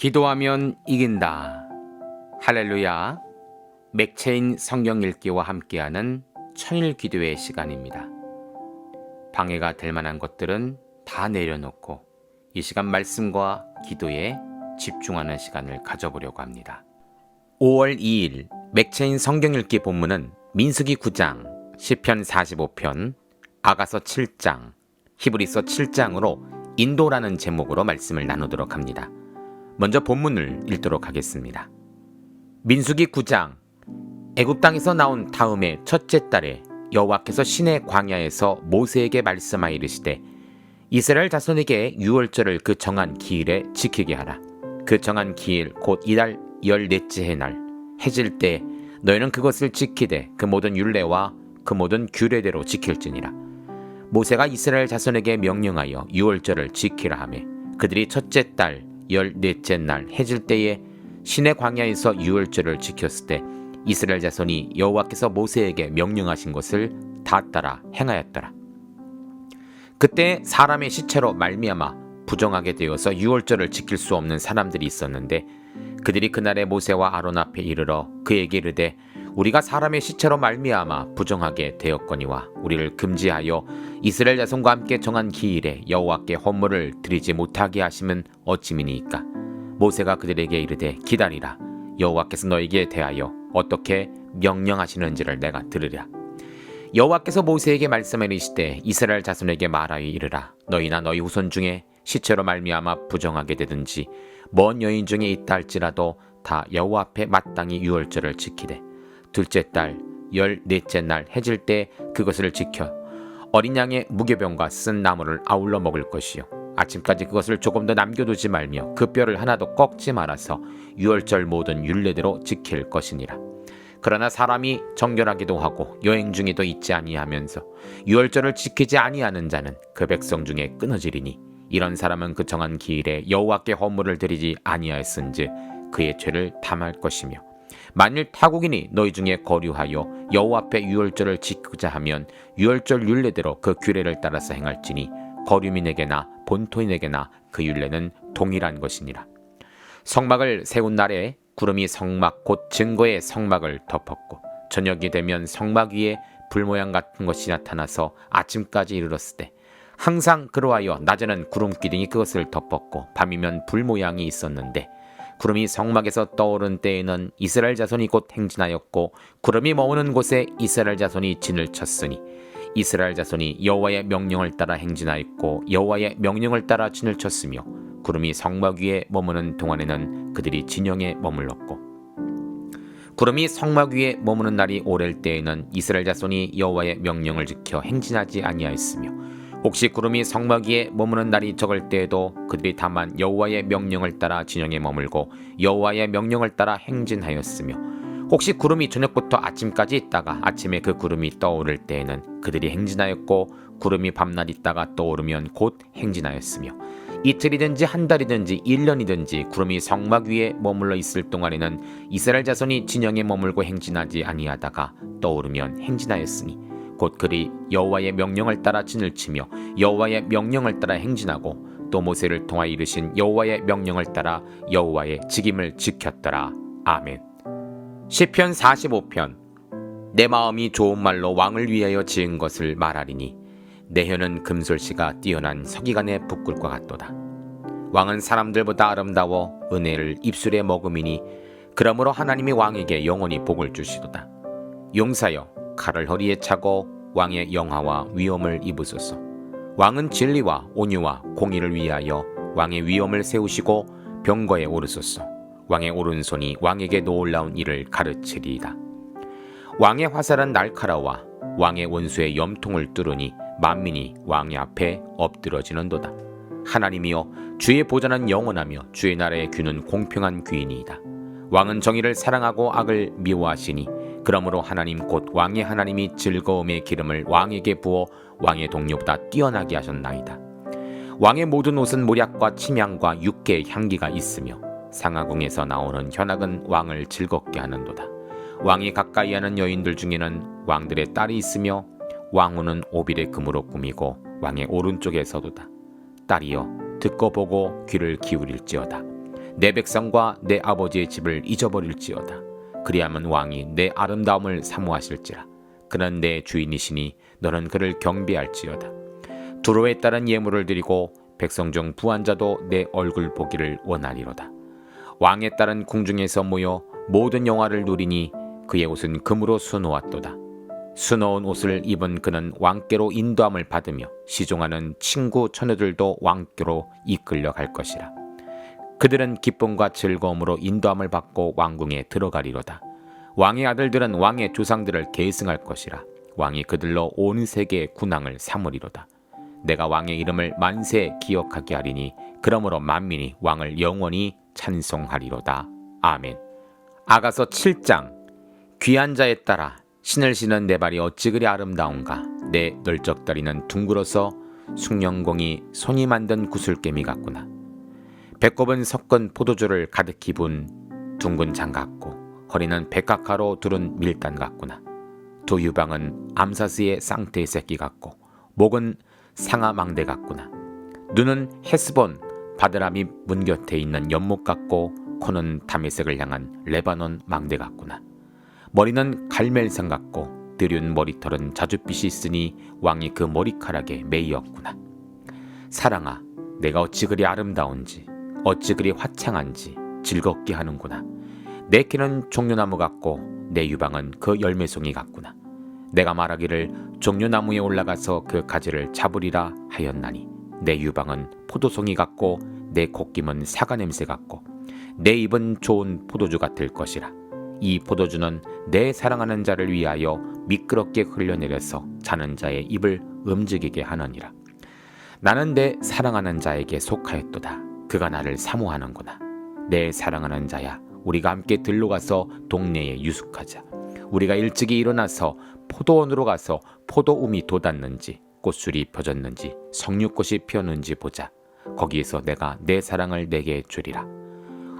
기도하면 이긴다. 할렐루야. 맥체인 성경 읽기와 함께하는 천일 기도의 시간입니다. 방해가 될 만한 것들은 다 내려놓고 이 시간 말씀과 기도에 집중하는 시간을 가져보려고 합니다. 5월 2일 맥체인 성경 읽기 본문은 민수기 9장, 시편 45편, 아가서 7장, 히브리서 7장으로 인도라는 제목으로 말씀을 나누도록 합니다. 먼저 본문을 읽도록 하겠습니다. 민수기 9장. 애굽 땅에서 나온 다음에 첫째 달에 여호와께서 시내 광야에서 모세에게 말씀하여 이르시되 이스라엘 자손에게 유월절을 그 정한 기일에 지키게 하라. 그 정한 기일 곧 이달 14째 해날 해질 때 너희는 그것을 지키되 그 모든 율례와 그 모든 규례대로 지킬지니라. 모세가 이스라엘 자손에게 명령하여 유월절을 지키라 하며 그들이 첫째 달 14째 날 해질 때에 시내 광야에서 유월절을 지켰을 때 이스라엘 자손이 여호와께서 모세에게 명령하신 것을 다 따라 행하였더라. 그때 사람의 시체로 말미암아 부정하게 되어서 유월절을 지킬 수 없는 사람들이 있었는데 그들이 그날에 모세와 아론 앞에 이르러 그에게 이르되 우리가 사람의 시체로 말미암아 부정하게 되었거니와 우리를 금지하여 이스라엘 자손과 함께 정한 기일에 여호와께 헌물을 드리지 못하게 하심은 어찌미니이까. 모세가 그들에게 이르되 기다리라. 여호와께서 너에게 대하여 어떻게 명령하시는지를 내가 들으랴. 여호와께서 모세에게 말씀하시되 이스라엘 자손에게 말하여 이르라. 너희나 너희 후손 중에 시체로 말미암아 부정하게 되든지 먼 여인 중에 있다 할지라도 다 여호와 앞에 마땅히 유월절을 지키되 둘째 달 14째 날 해질 때 그것을 지켜 어린 양의 무교병과 쓴 나무를 아울러 먹을 것이요 아침까지 그것을 조금 더 남겨두지 말며 그 뼈를 하나도 꺾지 말아서 유월절 모든 율례대로 지킬 것이니라. 그러나 사람이 정결하기도 하고 여행 중에도 있지 아니하면서 유월절을 지키지 아니하는 자는 그 백성 중에 끊어지리니 이런 사람은 그 정한 기일에 여호와께 헌물을 드리지 아니하였은즉 그의 죄를 담할 것이며 만일 타국인이 너희 중에 거류하여 여호와 앞에 유월절을 지키고자 하면 유월절 율례대로 그 규례를 따라서 행할지니 거류민에게나 본토인에게나 그 율례는 동일한 것이니라. 성막을 세운 날에 구름이 성막 곧 증거의 성막을 덮었고 저녁이 되면 성막 위에 불 모양 같은 것이 나타나서 아침까지 이르렀을 때 항상 그러하여 낮에는 구름기둥이 그것을 덮었고 밤이면 불 모양이 있었는데 구름이 성막에서 떠오른 때에는 이스라엘 자손이 곧 행진하였고 구름이 머무는 곳에 이스라엘 자손이 진을 쳤으니 이스라엘 자손이 여호와의 명령을 따라 행진하였고 여호와의 명령을 따라 진을 쳤으며 구름이 성막 위에 머무는 동안에는 그들이 진영에 머물렀고 구름이 성막 위에 머무는 날이 오랠 때에는 이스라엘 자손이 여호와의 명령을 지켜 행진하지 아니하였으며 혹시 구름이 성막 위에 머무는 날이 적을 때에도 그들이 다만 여호와의 명령을 따라 진영에 머물고 여호와의 명령을 따라 행진하였으며 혹시 구름이 저녁부터 아침까지 있다가 아침에 그 구름이 떠오를 때에는 그들이 행진하였고 구름이 밤낮 있다가 떠오르면 곧 행진하였으며 이틀이든지 한 달이든지 1년이든지 구름이 성막 위에 머물러 있을 동안에는 이스라엘 자손이 진영에 머물고 행진하지 아니하다가 떠오르면 행진하였으니 곧 그리 여호와의 명령을 따라 진을 치며 여호와의 명령을 따라 행진하고 또 모세를 통하여 이르신 여호와의 명령을 따라 여호와의 직임을 지켰더라. 아멘. 시편 45편. 내 마음이 좋은 말로 왕을 위하여 지은 것을 말하리니 내 혀는 금솔씨가 뛰어난 서기관의 붓글과 같도다. 왕은 사람들보다 아름다워 은혜를 입술에 머금이니 그러므로 하나님이 왕에게 영원히 복을 주시도다. 용사여 칼을 허리에 차고 왕의 영화와 위엄을 입으소서. 왕은 진리와 온유와 공의를 위하여 왕의 위엄을 세우시고 병거에 오르소서. 왕의 오른손이 왕에게 놀라운 일을 가르치리이다. 왕의 화살은 날카로워 왕의 원수의 염통을 뚫으니 만민이 왕의 앞에 엎드러지는도다. 하나님이여 주의 보좌는 영원하며 주의 나라의 규는 공평한 규이니이다. 왕은 정의를 사랑하고 악을 미워하시니 그러므로 하나님 곧 왕의 하나님이 즐거움의 기름을 왕에게 부어 왕의 동료보다 뛰어나게 하셨나이다. 왕의 모든 옷은 모략과 침향과 육개의 향기가 있으며 상하궁에서 나오는 현악은 왕을 즐겁게 하는도다. 왕이 가까이 하는 여인들 중에는 왕들의 딸이 있으며 왕후는 오빌의 금으로 꾸미고 왕의 오른쪽에 서도다. 딸이여 듣고 보고 귀를 기울일지어다. 내 백성과 내 아버지의 집을 잊어버릴지어다. 그리하면 왕이 내 아름다움을 사모하실지라. 그는 내 주인이시니 너는 그를 경배할지어다. 두로에 따른 예물을 드리고 백성 중 부한 자도 내 얼굴 보기를 원하리로다. 왕에 따른 궁중에서 모여 모든 영화를 누리니 그의 옷은 금으로 수놓았도다. 수놓은 옷을 입은 그는 왕께로 인도함을 받으며 시종하는 친구 처녀들도 왕께로 이끌려 갈 것이라. 그들은 기쁨과 즐거움으로 인도함을 받고 왕궁에 들어가리로다. 왕의 아들들은 왕의 조상들을 계승할 것이라. 왕이 그들로 온 세계의 군왕을 삼으리로다. 내가 왕의 이름을 만세 기억하게 하리니 그러므로 만민이 왕을 영원히 찬송하리로다. 아멘. 아가서 7장. 귀한 자에 따라 신을 신은 내 발이 어찌 그리 아름다운가. 내 널쩍다리는 둥글어서 숭령공이 손이 만든 구슬개미 같구나. 배꼽은 섞은 포도주를 가득히 분 둥근 장 같고 허리는 백각화로 두른 밀단 같구나. 두 유방은 암사스의 쌍태의 새끼 같고 목은 상아 망대 같구나. 눈은 헤스본 바드라미 문 곁에 있는 연못 같고 코는 다메섹을 향한 레바논 망대 같구나. 머리는 갈멜산 같고 드륜 머리털은 자줏빛이 있으니 왕이 그 머리카락에 매이었구나. 사랑아, 내가 어찌 그리 아름다운지 어찌 그리 화창한지 즐겁게 하는구나. 내 키는 종려나무 같고 내 유방은 그 열매송이 같구나. 내가 말하기를 종려나무에 올라가서 그 가지를 잡으리라 하였나니 내 유방은 포도송이 같고 내 콧김은 사과 냄새 같고 내 입은 좋은 포도주 같을 것이라. 이 포도주는 내 사랑하는 자를 위하여 미끄럽게 흘려내려서 자는 자의 입을 움직이게 하느니라. 나는 내 사랑하는 자에게 속하였도다. 그가 나를 사모하는구나. 내 사랑하는 자야, 우리가 함께 들러가서 동네에 유숙하자. 우리가 일찍이 일어나서 포도원으로 가서 포도움이 돋았는지 꽃술이 펴졌는지 석류꽃이 피었는지 보자. 거기에서 내가 내 사랑을 내게 주리라.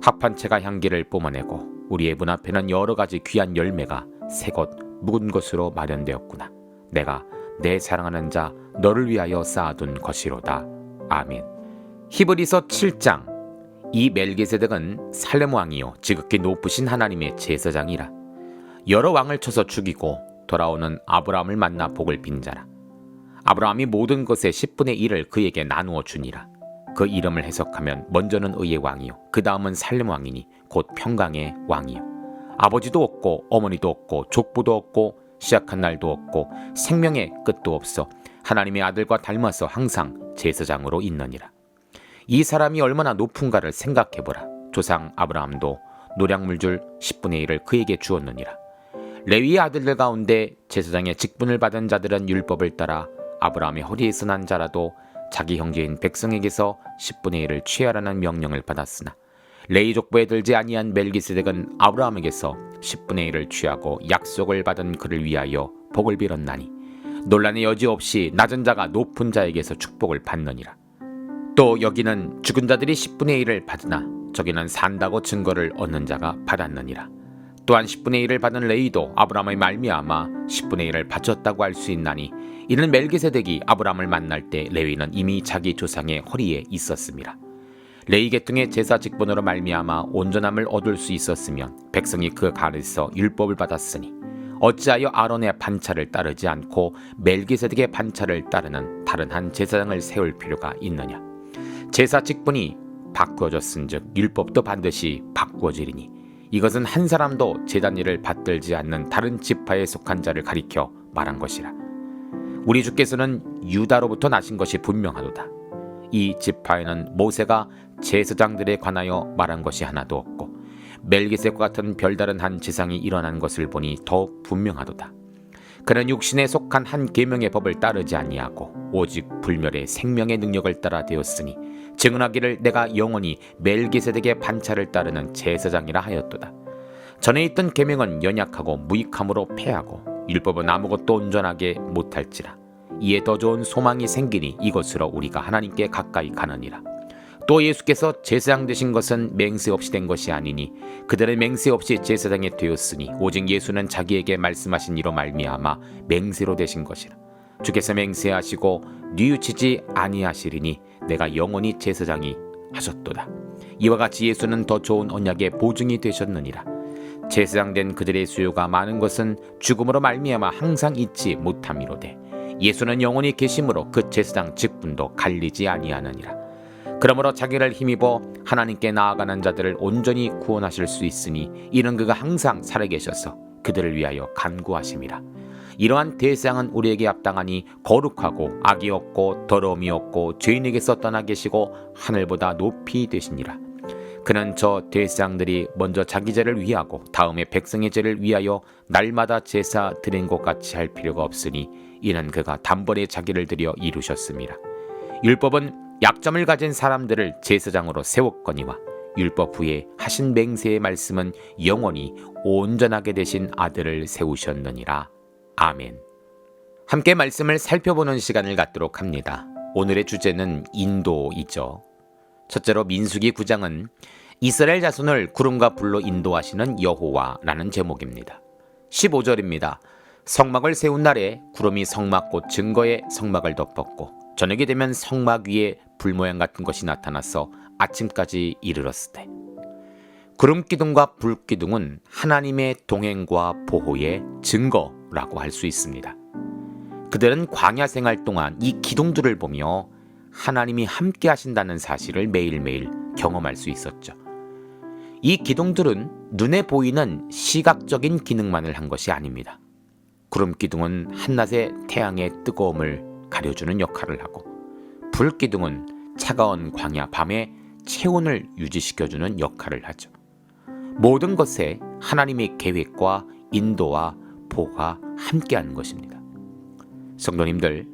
합판채가 향기를 뿜어내고 우리의 문 앞에는 여러 가지 귀한 열매가 새것 묵은 것으로 마련되었구나. 내가 내 사랑하는 자 너를 위하여 쌓아둔 것이로다. 아멘. 히브리서 7장. 이 멜기세덱은 살렘 왕이요 지극히 높으신 하나님의 제사장이라. 여러 왕을 쳐서 죽이고 돌아오는 아브라함을 만나 복을 빈 자라. 아브라함이 모든 것의 10분의 1을 그에게 나누어 주니라. 그 이름을 해석하면 먼저는 의의 왕이요 그 다음은 살렘 왕이니 곧 평강의 왕이요. 아버지도 없고 어머니도 없고 족보도 없고 시작한 날도 없고 생명의 끝도 없어 하나님의 아들과 닮아서 항상 제사장으로 있느니라. 이 사람이 얼마나 높은가를 생각해보라. 조상 아브라함도 노량물줄 10분의 1을 그에게 주었느니라. 레위의 아들들 가운데 제사장의 직분을 받은 자들은 율법을 따라 아브라함의 허리에서 난 자라도 자기 형제인 백성에게서 10분의 1을 취하라는 명령을 받았으나 레위 족보에 들지 아니한 멜기세덱은 아브라함에게서 10분의 1을 취하고 약속을 받은 그를 위하여 복을 빌었나니 논란의 여지 없이 낮은 자가 높은 자에게서 축복을 받느니라. 또 여기는 죽은 자들이 10분의 1을 받으나 저기는 산다고 증거를 얻는 자가 받았느니라. 또한 10분의 1을 받은 레위도 아브라함의 말미암아 10분의 1을 바쳤다고 할 수 있나니 이는 멜기세덱이 아브라함을 만날 때 레위는 이미 자기 조상의 허리에 있었습니다. 레위 계통의 제사 직분으로 말미암아 온전함을 얻을 수 있었으면 백성이 그 가르에서 율법을 받았으니 어찌하여 아론의 반차를 따르지 않고 멜기세덱의 반차를 따르는 다른 한 제사장을 세울 필요가 있느냐. 제사 직분이 바꾸어졌은즉 율법도 반드시 바꾸어지리니 이것은 한 사람도 제단 일을 받들지 않는 다른 지파에 속한 자를 가리켜 말한 것이라. 우리 주께서는 유다로부터 나신 것이 분명하도다. 이 지파에는 모세가 제사장들에 관하여 말한 것이 하나도 없고 멜기세덱과 같은 별다른 한 지상이 일어난 것을 보니 더욱 분명하도다. 그는 육신에 속한 한 계명의 법을 따르지 아니하고 오직 불멸의 생명의 능력을 따라 되었으니 증언하기를 내가 영원히 멜기세덱의 반차를 따르는 제사장이라 하였도다. 전에 있던 계명은 연약하고 무익함으로 패하고 율법은 아무것도 온전하게 못할지라. 이에 더 좋은 소망이 생기니 이것으로 우리가 하나님께 가까이 가느니라. 또 예수께서 제사장 되신 것은 맹세 없이 된 것이 아니니 그들은 맹세 없이 제사장이 되었으니 오직 예수는 자기에게 말씀하신 이로 말미암아 맹세로 되신 것이라. 주께서 맹세하시고 뉘우치지 아니하시리니 내가 영원히 제사장이 하셨도다. 이와 같이 예수는 더 좋은 언약의 보증이 되셨느니라. 제사장된 그들의 수요가 많은 것은 죽음으로 말미암아 항상 잊지 못함이로되 예수는 영원히 계심으로 그 제사장 직분도 갈리지 아니하느니라. 그러므로 자기를 힘입어 하나님께 나아가는 자들을 온전히 구원하실 수 있으니 이는 그가 항상 살아계셔서 그들을 위하여 간구하심이라. 이러한 대상은 우리에게 합당하니 거룩하고 악이 없고 더러움이 없고 죄인에게서 떠나 계시고 하늘보다 높이 되시니라. 그는 저 대상들이 먼저 자기 죄를 위하고 다음에 백성의 죄를 위하여 날마다 제사 드린 것 같이 할 필요가 없으니 이는 그가 단번에 자기를 들여 이루셨음이라. 율법은 약점을 가진 사람들을 제사장으로 세웠거니와 율법 후에 하신 맹세의 말씀은 영원히 온전하게 되신 아들을 세우셨느니라. 아멘. 함께 말씀을 살펴보는 시간을 갖도록 합니다. 오늘의 주제는 인도이죠. 첫째로 민수기 9장은 이스라엘 자손을 구름과 불로 인도하시는 여호와라는 제목입니다. 15절입니다. 성막을 세운 날에 구름이 성막 곧 증거의 성막을 덮었고 저녁이 되면 성막 위에 불 모양 같은 것이 나타나서 아침까지 이르렀으되. 구름 기둥과 불 기둥은 하나님의 동행과 보호의 증거라고 할 수 있습니다. 그들은 광야 생활 동안 이 기둥들을 보며 하나님이 함께 하신다는 사실을 매일매일 경험할 수 있었죠. 이 기둥들은 눈에 보이는 시각적인 기능만을 한 것이 아닙니다. 구름 기둥은 한낮의 태양의 뜨거움을 가려주는 역할을 하고 불 기둥은 차가운 광야 밤에 체온을 유지시켜주는 역할을 하죠. 모든 것에 하나님의 계획과 인도와 보호가 함께하는 것입니다. 성도님들,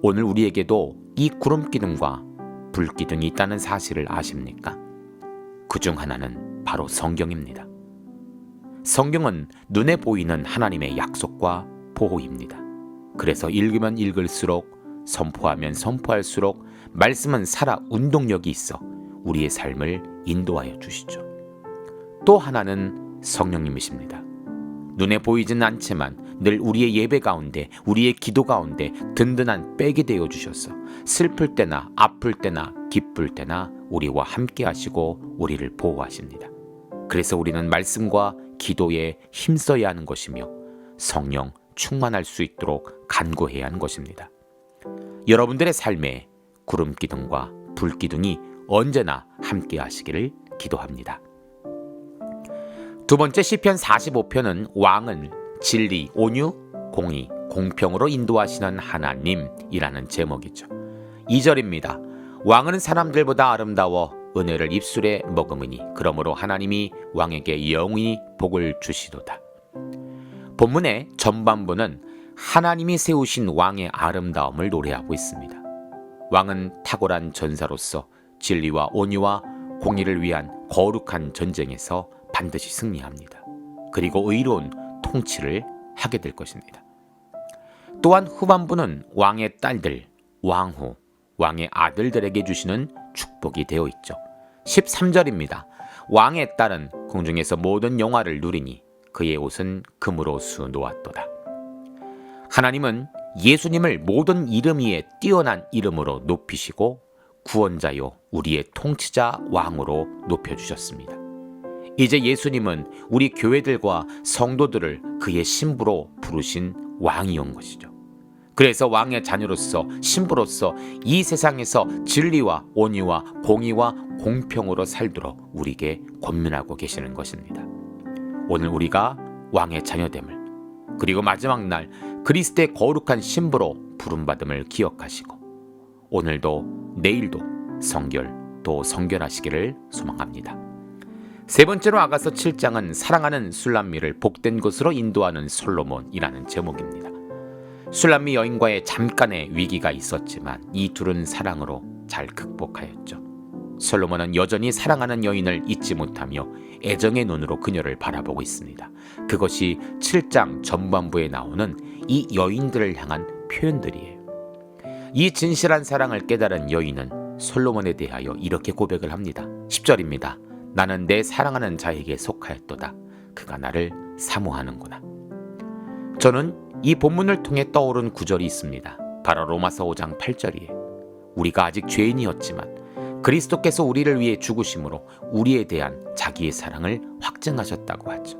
오늘 우리에게도 이 구름 기둥과 불 기둥이 있다는 사실을 아십니까? 그중 하나는 바로 성경입니다. 성경은 눈에 보이는 하나님의 약속과 보호입니다. 그래서 읽으면 읽을수록 선포하면 선포할수록 말씀은 살아 운동력이 있어 우리의 삶을 인도하여 주시죠. 또 하나는 성령님이십니다. 눈에 보이지는 않지만 늘 우리의 예배 가운데 우리의 기도 가운데 든든한 백이 되어 주셔서 슬플 때나 아플 때나 기쁠 때나 우리와 함께 하시고 우리를 보호하십니다. 그래서 우리는 말씀과 기도에 힘써야 하는 것이며 성령 충만할 수 있도록 간구해야 하는 것입니다. 여러분들의 삶에 구름 기둥과 불 기둥이 언제나 함께 하시기를 기도합니다. 두 번째 시편 45편은 왕은 진리, 온유, 공의, 공평으로 인도하시는 하나님이라는 제목이죠. 2절입니다. 왕은 사람들보다 아름다워 은혜를 입술에 머금으니 그러므로 하나님이 왕에게 영원히 복을 주시도다. 본문의 전반부는 하나님이 세우신 왕의 아름다움을 노래하고 있습니다. 왕은 탁월한 전사로서 진리와 온유와 공의를 위한 거룩한 전쟁에서 반드시 승리합니다. 그리고 의로운 통치를 하게 될 것입니다. 또한 후반부는 왕의 딸들, 왕후, 왕의 아들들에게 주시는 축복이 되어 있죠. 13절입니다. 왕의 딸은 공중에서 모든 영화를 누리니 그의 옷은 금으로 수 놓았도다. 하나님은 예수님을 모든 이름 위에 뛰어난 이름으로 높이시고 구원자요 우리의 통치자 왕으로 높여주셨습니다. 이제 예수님은 우리 교회들과 성도들을 그의 신부로 부르신 왕이 온 것이죠. 그래서 왕의 자녀로서 신부로서 이 세상에서 진리와 온유와 공의와 공평으로 살도록 우리에게 권면하고 계시는 것입니다. 오늘 우리가 왕의 자녀됨을 그리고 마지막 날 그리스도의 거룩한 신부로 부름받음을 기억하시고 오늘도 내일도 성결 또 성결하시기를 소망합니다. 세 번째로 아가서 7장은 사랑하는 술람미를 복된 곳으로 인도하는 솔로몬이라는 제목입니다. 술람미 여인과의 잠깐의 위기가 있었지만 이 둘은 사랑으로 잘 극복하였죠. 솔로몬은 여전히 사랑하는 여인을 잊지 못하며 애정의 눈으로 그녀를 바라보고 있습니다. 그것이 7장 전반부에 나오는 이 여인들을 향한 표현들이에요. 이 진실한 사랑을 깨달은 여인은 솔로몬에 대하여 이렇게 고백을 합니다. 10절입니다. 나는 내 사랑하는 자에게 속하였도다. 그가 나를 사모하는구나. 저는 이 본문을 통해 떠오른 구절이 있습니다. 바로 로마서 5장 8절이에요. 우리가 아직 죄인이었지만 그리스도께서 우리를 위해 죽으심으로 우리에 대한 자기의 사랑을 확증하셨다고 하죠.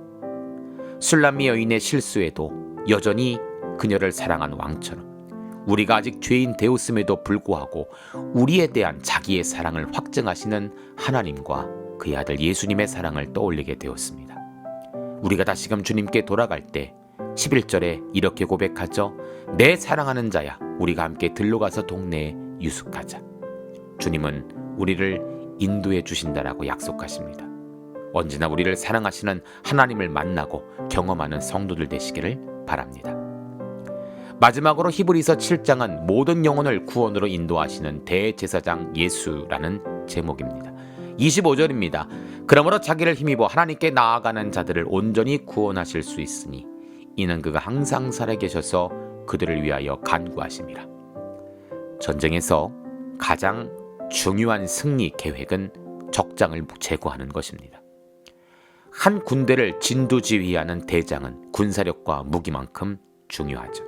술람미 여인의 실수에도 여전히 그녀를 사랑한 왕처럼 우리가 아직 죄인 되었음에도 불구하고 우리에 대한 자기의 사랑을 확증하시는 하나님과 그의 아들 예수님의 사랑을 떠올리게 되었습니다. 우리가 다시금 주님께 돌아갈 때 11절에 이렇게 고백하죠. 내 사랑하는 자야, 우리가 함께 들러가서 동네에 유숙하자. 주님은 우리를 인도해 주신다라고 약속하십니다. 언제나 우리를 사랑하시는 하나님을 만나고 경험하는 성도들 되시기를 바랍니다. 마지막으로 히브리서 7장은 모든 영혼을 구원으로 인도하시는 대제사장 예수라는 제목입니다. 25절입니다. 그러므로 자기를 힘입어 하나님께 나아가는 자들을 온전히 구원하실 수 있으니 이는 그가 항상 살아계셔서 그들을 위하여 간구하심이라. 전쟁에서 가장 중요한 승리 계획은 적장을 제거하는 것입니다. 한 군대를 진두지휘하는 대장은 군사력과 무기만큼 중요하죠.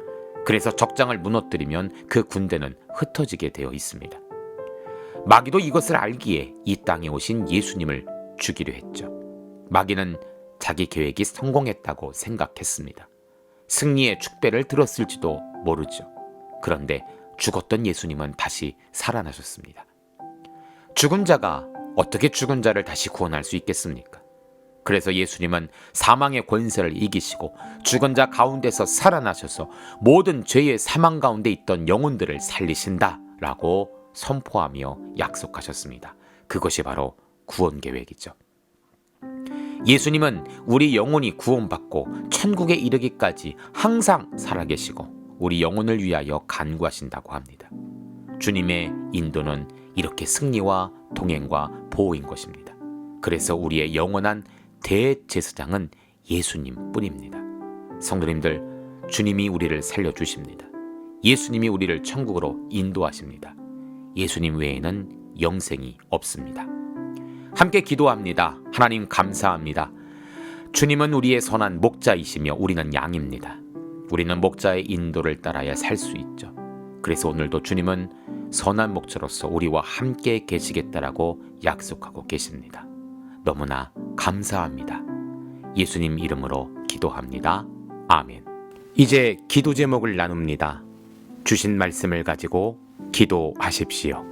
그래서 적장을 무너뜨리면 그 군대는 흩어지게 되어 있습니다. 마귀도 이것을 알기에 이 땅에 오신 예수님을 죽이려 했죠. 마귀는 자기 계획이 성공했다고 생각했습니다. 승리의 축배를 들었을지도 모르죠. 그런데 죽었던 예수님은 다시 살아나셨습니다. 죽은 자가 어떻게 죽은 자를 다시 구원할 수 있겠습니까? 그래서 예수님은 사망의 권세를 이기시고 죽은 자 가운데서 살아나셔서 모든 죄의 사망 가운데 있던 영혼들을 살리신다라고 선포하며 약속하셨습니다. 그것이 바로 구원 계획이죠. 예수님은 우리 영혼이 구원받고 천국에 이르기까지 항상 살아계시고 우리 영혼을 위하여 간구하신다고 합니다. 주님의 인도는 이렇게 승리와 동행과 보호인 것입니다. 그래서 우리의 영원한 대제사장은 예수님 뿐입니다. 성도님들, 주님이 우리를 살려주십니다. 예수님이 우리를 천국으로 인도하십니다. 예수님 외에는 영생이 없습니다. 함께 기도합니다. 하나님 감사합니다. 주님은 우리의 선한 목자이시며 우리는 양입니다. 우리는 목자의 인도를 따라야 살 수 있죠. 그래서 오늘도 주님은 선한 목자로서 우리와 함께 계시겠다라고 약속하고 계십니다. 너무나 감사합니다. 예수님 이름으로 기도합니다. 아멘. 이제 기도 제목을 나눕니다. 주신 말씀을 가지고 기도하십시오.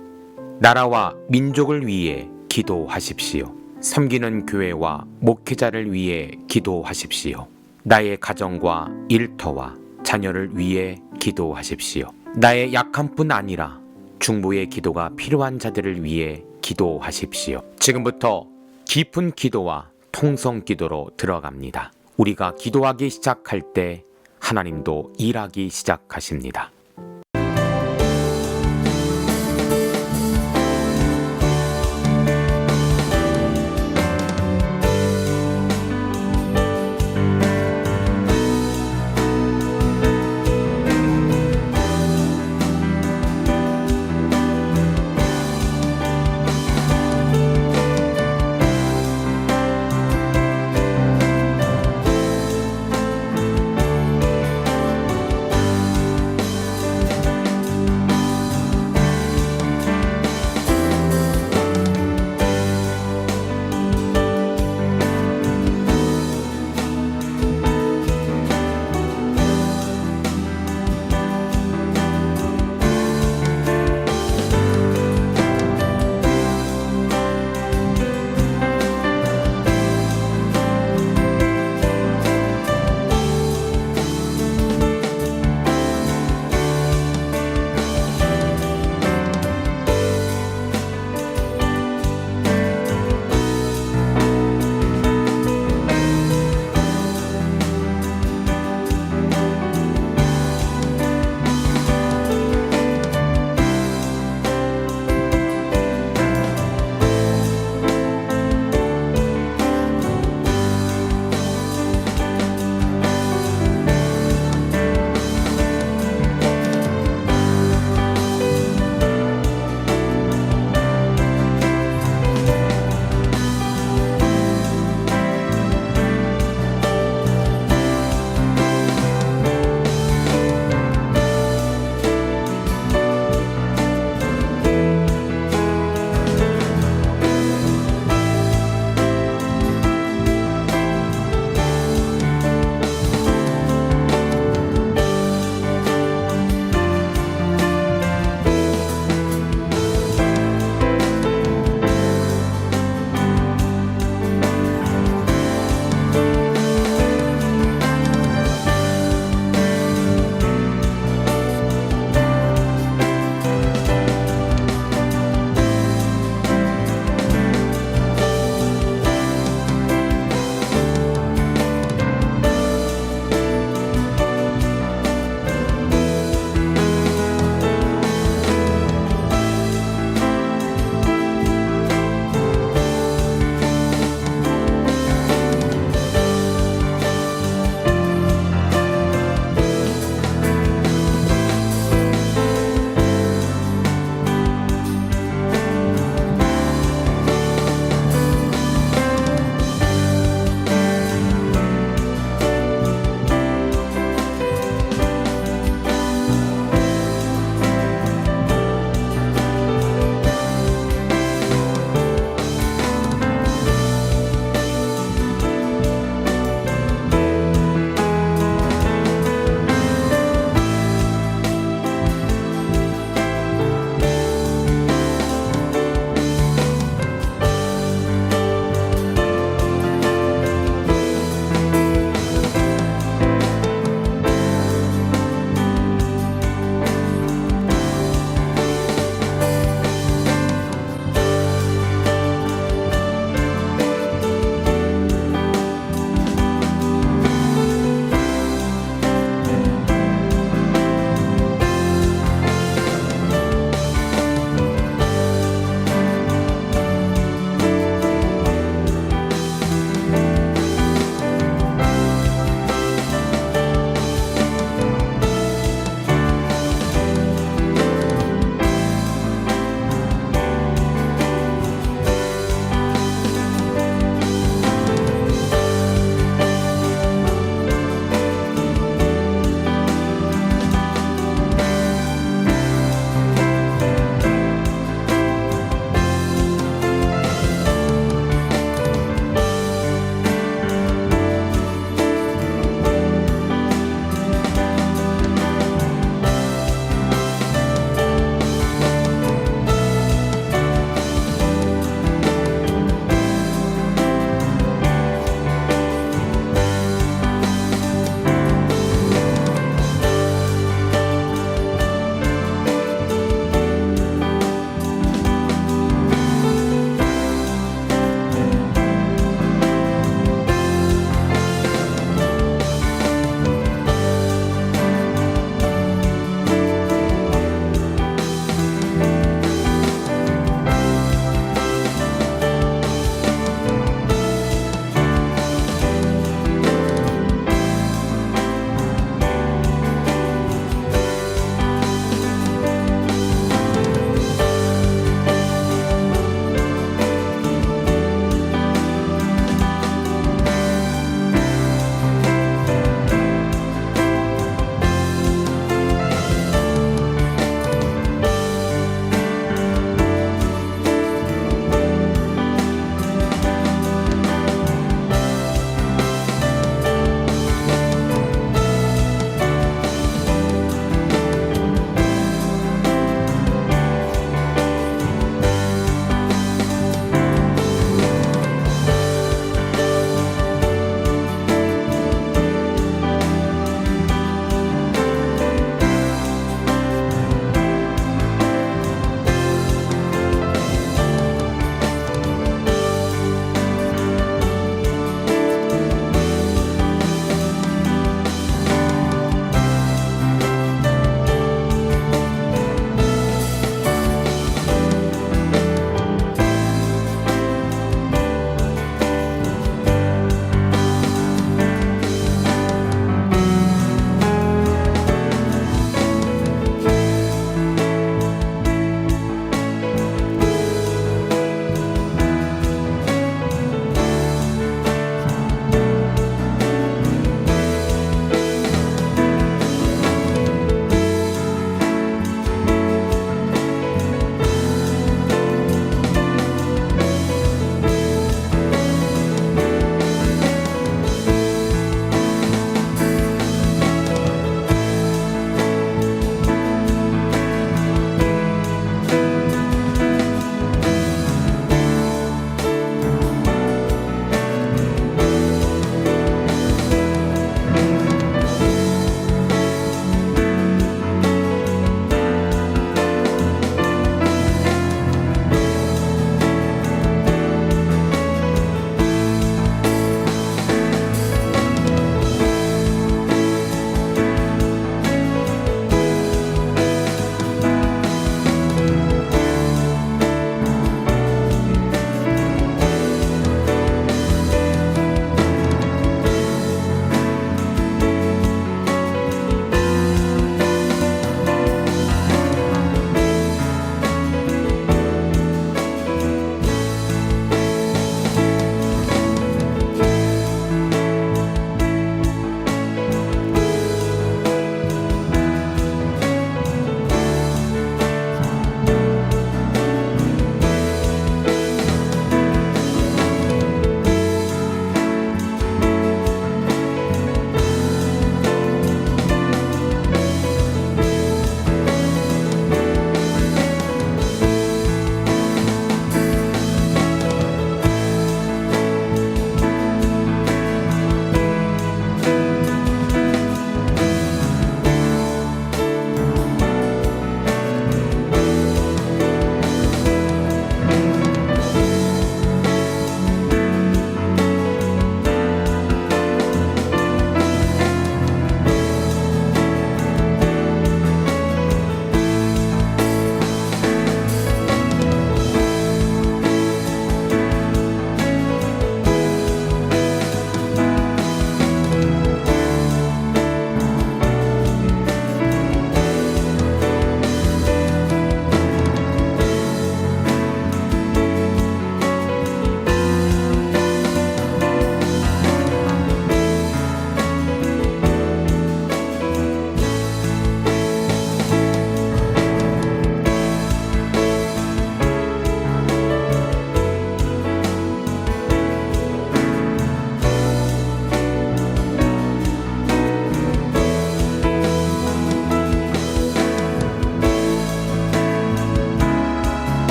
나라와 민족을 위해 기도하십시오. 섬기는 교회와 목회자를 위해 기도하십시오. 나의 가정과 일터와 자녀를 위해 기도하십시오. 나의 약함뿐 아니라 중보의 기도가 필요한 자들을 위해 기도하십시오. 지금부터 깊은 기도와 통성 기도로 들어갑니다. 우리가 기도하기 시작할 때 하나님도 일하기 시작하십니다.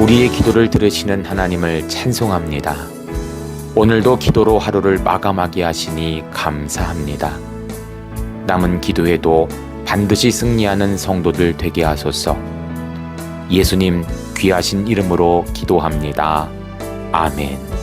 우리의 기도를 들으시는 하나님을 찬송합니다. 오늘도 기도로 하루를 마감하게 하시니 감사합니다. 남은 기도에도 반드시 승리하는 성도들 되게 하소서. 예수님 귀하신 이름으로 기도합니다. 아멘.